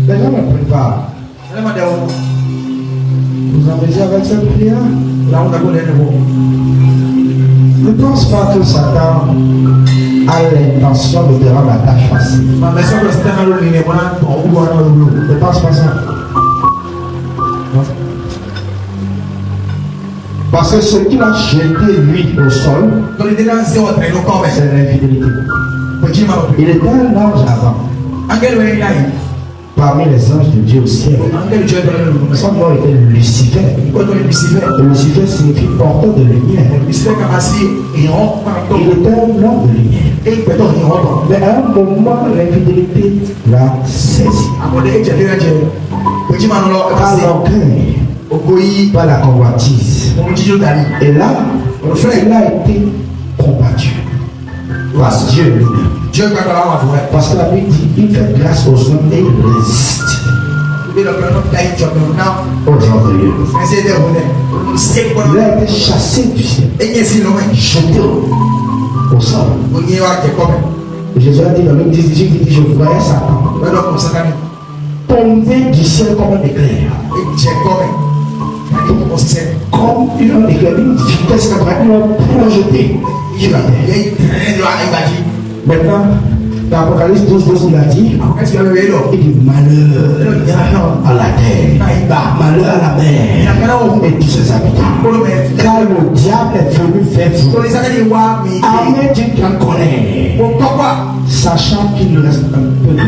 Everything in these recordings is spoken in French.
Les gens ne prient pas. Vous amusez avec cette prière? Ne pense pas que Satan a l'intention de te rendre la tâche facile. Ne pense pas ça. Non. Parce que ce qu'il a jeté lui au sol, c'est l'infidélité. Il était un ange avant. Parmi les anges de Dieu au ciel. Son nom était Lucifer. Et Lucifer signifie porteur de lumière. Il était un homme de lumière. Mais à un moment, l'infidélité l'a saisi. Par l'orgueil, par la convoitise. Et là, il a été combattu par Dieu lui-même. Parce que la Bible dit il fait grâce aux hommes et il résiste aux gens de Dieu. Il a été chassé du ciel, jeté au sol. Et Jésus a dit dans Luc 10, il dit je voyais Satan tomber du ciel comme un éclair. Comme un éclair, une vitesse qui l'a projeté sur la terre. Maintenant, dans Apocalypse 12, il a dit, il dit malheur à la terre, malheur à la mer et tous ses habitants. Car le diable est venu faire vous armé d'une grande colère, sachant qu'il reste un peu de temps.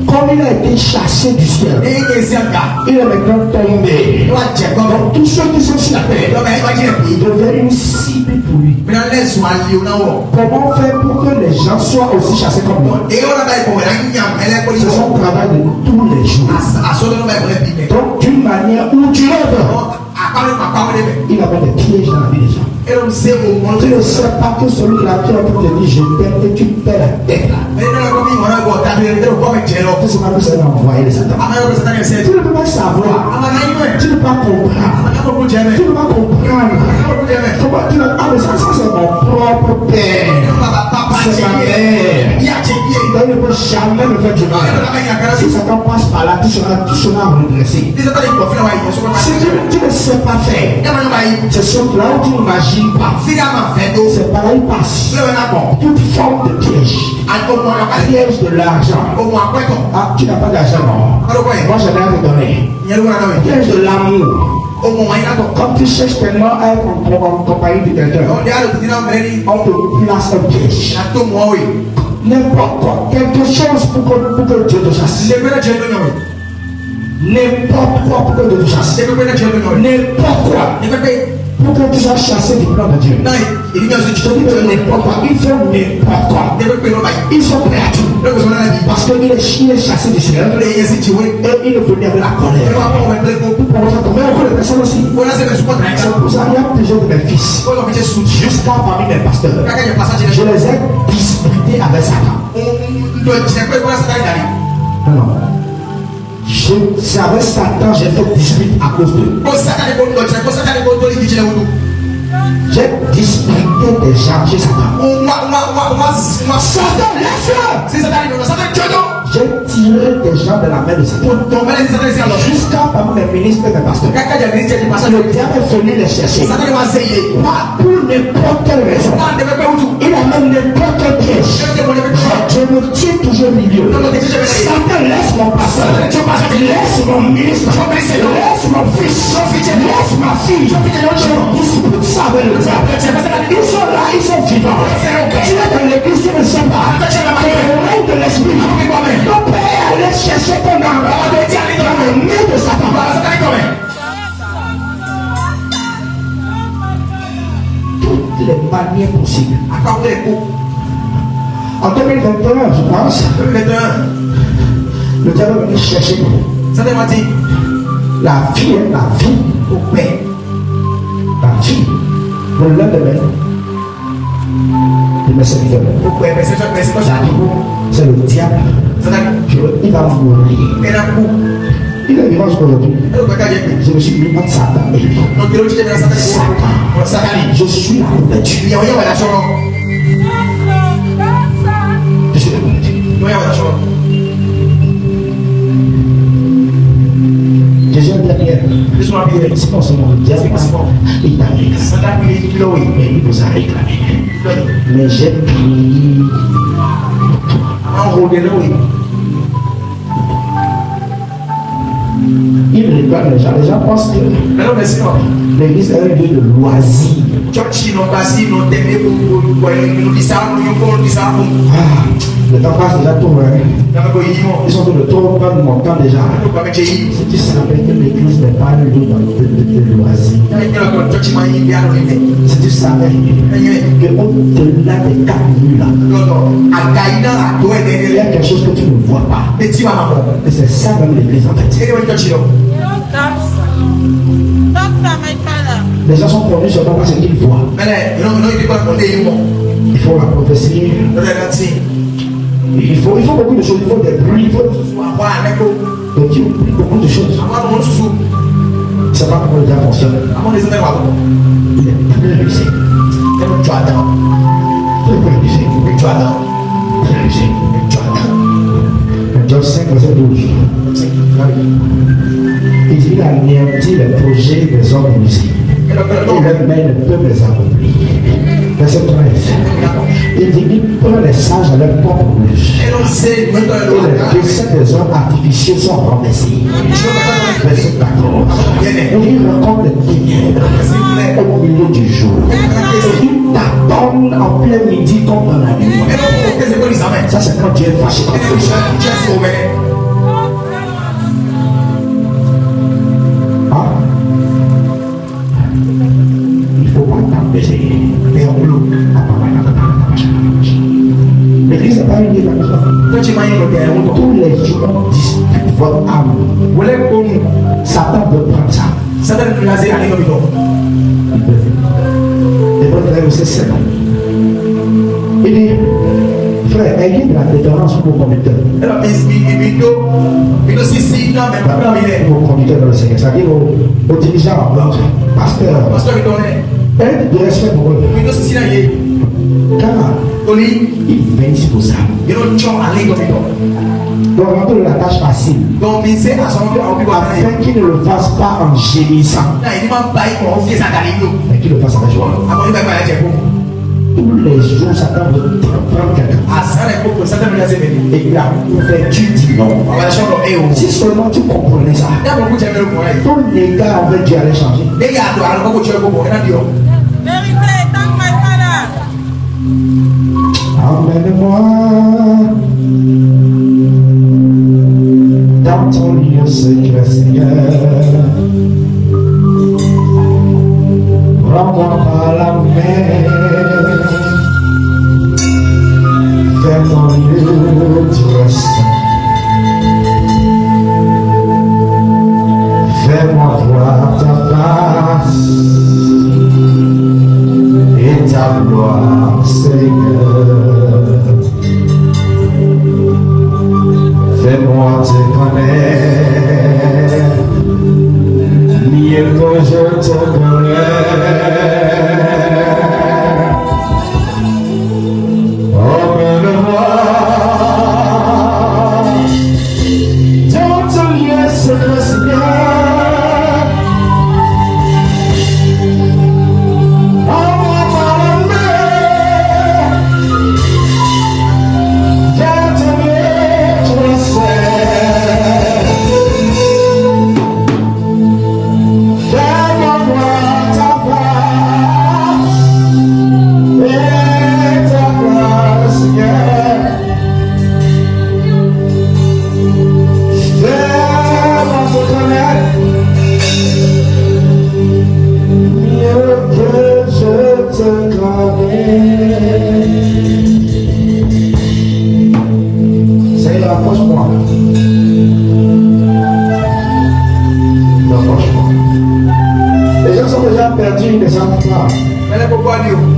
Comme il a été chassé du ciel, il est maintenant tombé. Donc tous ceux qui sont sur la terre deviennent une cible pour lui. Comment faire pour que les gens soient aussi chassés comme moi? C'est son travail de tous les jours. Donc d'une manière ou d'une autre, il avait des pièges dans la vie des gens. Tu ne sais pas que celui là qui a te dit je t'aime et tu perds la tête là. Tu sais pas que c'est envoyé de Satan. Tu ne peux pas savoir. Tu ne peux pas comprendre. Tu ne peux pas comprendre. Tu ne peux pas ça c'est mon propre père. C'est ma mère. Il ne peut jamais me faire du mal. Si Satan passe par là, tu seras redressé. Si tu ne sais pas faire, c'est ce là où tu n'imagines pas. C'est par là il passe. Toute forme de piège. Piège de l'argent. Ah, tu n'as pas d'argent, non? Moi, je vais te donner. Piège de l'amour. Comme tu cherches tellement à être en compagnie de quelqu'un, on te place un piège. N'importe quoi, quelque chose pour que Dieu te chasse. N'importe quoi pour que Dieu te chasse. N'importe quoi pour que tu sois chassé du plan de Dieu. Je te dis que n'importe quoi, il fait n'importe quoi. Ils sont prêts à tout. Parce qu'il est chassé du ciel. Et il est venu avec la colère. Mais beaucoup de personnes aussi. C'est pour ça qu'il y a plusieurs de mes fils. Jusqu'à parmi mes pasteurs. Je les ai disputés avec Satan. Non. C'est avec Satan j'ai fait dispute à cause d'eux. J'ai disputé des gens chez Satan. Satan, laisse-le. J'ai tiré des gens de la main de Satan. Jusqu'à parmi les ministres et mes pasteurs. Le diable est venu les chercher. Pas pour n'importe quelle raison. Il a même n'importe quel piège. Je me tiens toujours au milieu. Satan, laisse mon pasteur. Laisse mon ministre. Laisse mon fils. Laisse ma fille. Je dispute ça avec le diable. Ils sont là, ils sont vivants. Tu es dans l'église, tu ne sais pas. Tu es le règne de l'esprit. Ton père allait chercher ton âme dans le nez de Satan. Toutes les manières possibles. En 2021, je pense, le diable est venu chercher la vie, au père. La vie, le lendemain de mes serviteurs. C'est le diable. Il va mourir. Il est vivant jusqu'au aujourd'hui, je me suis mis entre Satan et lui. Satan, je suis la couverture. Je suis la couverture. Jésus a dit, c'est pas seulement le diable, il t'a réclamé. Mais il vous a réclamé. Mais j'ai pris enrôlé là, oui. Il réclame les gens. Les gens pensent que l'église est un lieu de loisirs. Le temps passe déjà trop, ils sont de trop prendre mon temps déjà. Si tu savais que l'église n'est pas un lieu de loisirs, si tu savais qu'au-delà des 4 murs il y a quelque chose que tu ne vois pas. Et c'est ça même l'église en fait. Les gens sont connus seulement par ce qu'ils voient. Il faut la prophétie. Il faut beaucoup de choses. Il faut des bruits. Donc il faut beaucoup de choses. Il ne sait pas comment le diable fonctionne. Il est très réussi. Tu attends. Tu attends. Job 5, verset 12. Il dit, il a anéanti les projets des hommes inutiles. Et le main ne peut les accomplir. Verset 13. Il dit, il prend les sages à leur propre ruse. Et les desseins des hommes artificiels sont renversés. Verset 14. Il rencontre les ténèbres au milieu du jour. Il t'attend en plein midi comme dans la nuit. Ça, c'est quand Dieu est fâché. Il faut pas t'empêcher. L'église n'est pas une église. Tous les jours, on dispute votre âme. Satan veut prendre ça. C'est ça. Il dit, frère, ayez de la préférence pour vos conducteurs. Vos conducteurs dans le Seigneur, c'est-à-dire aux dirigeants, aux pasteurs. Ayez de respect pour eux. Car ils viennent pour ça. Donc, rentre la tâche facile. Afin qu'ils ne le fassent pas en gémissant. Mais qu'ils le fassent avec joie. Tous les jours, Satan veut prendre quelqu'un. Et la couverture dit non. Si seulement tu comprenais ça, ton égard envers Dieu allait changer. Emmène-moi dans ton lieu secret, Seigneur. Prends-moi par la main. Fais ton lieu très saint. Fais-moi voir ta face et ta gloire, Seigneur. Fais-moi te connaître, mieux que je te connais. Emmène-moi dans ton lieu secret, Seigneur.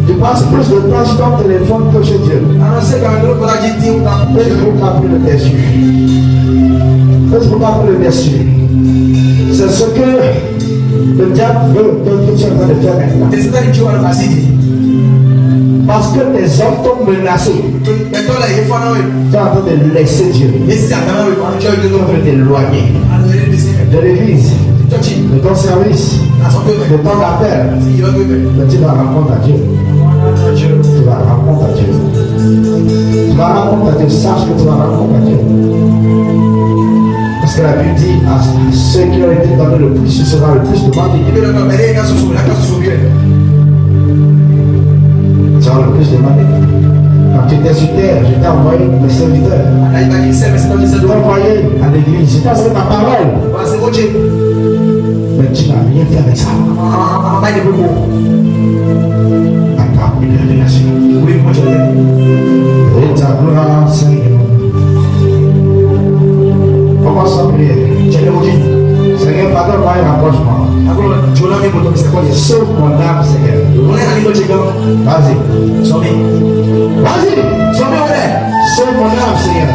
Tu passes plus de temps sur ton téléphone que chez Dieu. Facebook a pris le dessus. Facebook a pris le dessus. Le diable veut que tu es en train de faire maintenant. Parce que les hommes t'ont menacé. Tu es en train de laisser Dieu. Tu es en train de t'éloigner de l'église, de ton service, de ton appel. Mais tu vas rendre à Dieu. Tu vas rendre à Dieu. Tu vas rendre à Dieu. Sache que tu vas rendre à Dieu. Parce que la Bible dit à ceux qui ont été donnés le plus, ce sera le plus demandé. Tu seras le plus demandé. Quand tu étais sur terre, je t'ai envoyé mes serviteurs. Je t'ai envoyé à l'église. Je t'ai envoyé ma parole. Mais tu n'as rien fait avec ça. Attrape une révélation. Et ta gloire, Seigneur. Commence à prier. Seigneur, pardonne-moi un rapprochement. Sauve mon âme, Seigneur. Vas-y. Vas-y. Sauve mon âme, Seigneur.